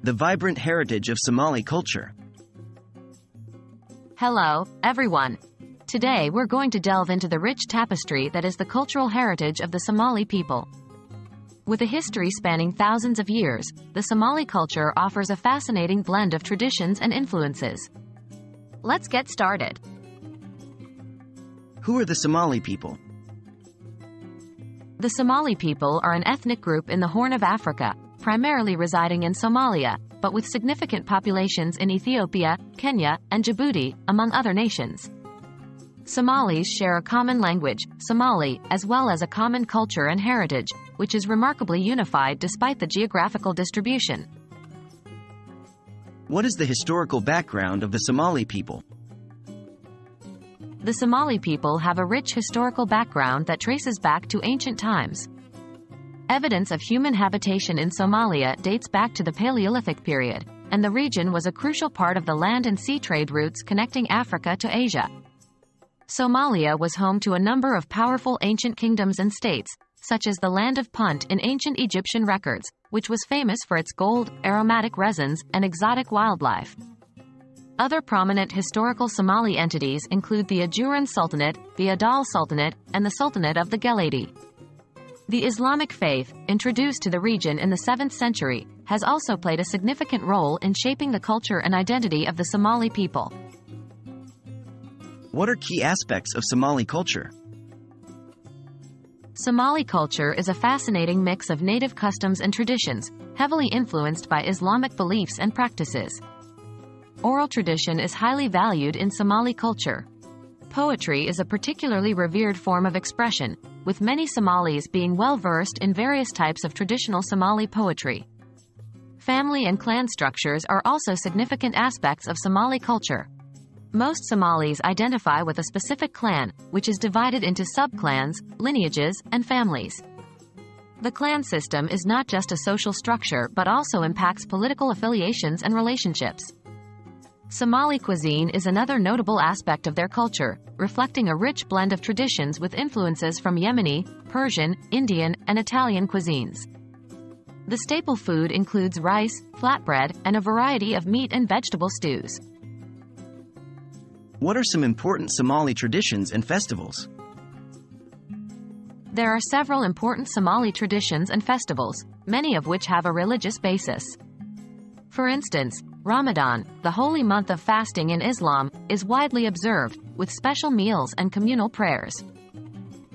The vibrant heritage of Somali culture. Hello, everyone. Today we're going to delve into the rich tapestry that is the cultural heritage of the Somali people. With a history spanning thousands of years, the Somali culture offers a fascinating blend of traditions and influences. Let's get started. Who are the Somali people? The Somali people are an ethnic group in the Horn of Africa, primarily residing in Somalia, but with significant populations in Ethiopia, Kenya, and Djibouti, among other nations. Somalis share a common language, Somali, as well as a common culture and heritage, which is remarkably unified despite the geographical distribution. What is the historical background of the Somali people? The Somali people have a rich historical background that traces back to ancient times. Evidence of human habitation in Somalia dates back to the Paleolithic period, and the region was a crucial part of the land and sea trade routes connecting Africa to Asia. Somalia was home to a number of powerful ancient kingdoms and states, such as the land of Punt in ancient Egyptian records, which was famous for its gold, aromatic resins, and exotic wildlife. Other prominent historical Somali entities include the Ajuran Sultanate, the Adal Sultanate, and the Sultanate of the Geledi. The Islamic faith, introduced to the region in the 7th century, has also played a significant role in shaping the culture and identity of the Somali people. What are key aspects of Somali culture? Somali culture is a fascinating mix of native customs and traditions, heavily influenced by Islamic beliefs and practices. Oral tradition is highly valued in Somali culture. Poetry is a particularly revered form of expression, with many Somalis being well-versed in various types of traditional Somali poetry. Family and clan structures are also significant aspects of Somali culture. Most Somalis identify with a specific clan, which is divided into sub-clans, lineages, and families. The clan system is not just a social structure but also impacts political affiliations and relationships. Somali cuisine is another notable aspect of their culture, reflecting a rich blend of traditions with influences from Yemeni, Persian, Indian, and Italian cuisines. The staple food includes rice, flatbread, and a variety of meat and vegetable stews. What are some important Somali traditions and festivals? There are several important Somali traditions and festivals, many of which have a religious basis. For instance, Ramadan, the holy month of fasting in Islam, is widely observed, with special meals and communal prayers.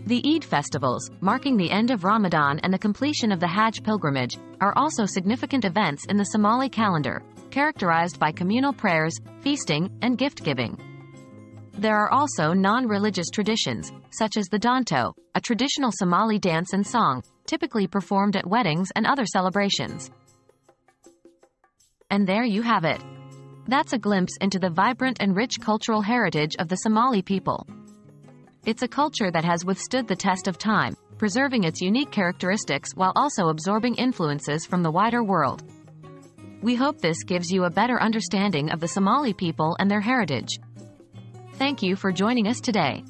The Eid festivals, marking the end of Ramadan and the completion of the Hajj pilgrimage, are also significant events in the Somali calendar, characterized by communal prayers, feasting, and gift-giving. There are also non-religious traditions, such as the Danto, a traditional Somali dance and song, typically performed at weddings and other celebrations. And there you have it. That's a glimpse into the vibrant and rich cultural heritage of the Somali people. It's a culture that has withstood the test of time, preserving its unique characteristics while also absorbing influences from the wider world. We hope this gives you a better understanding of the Somali people and their heritage. Thank you for joining us today.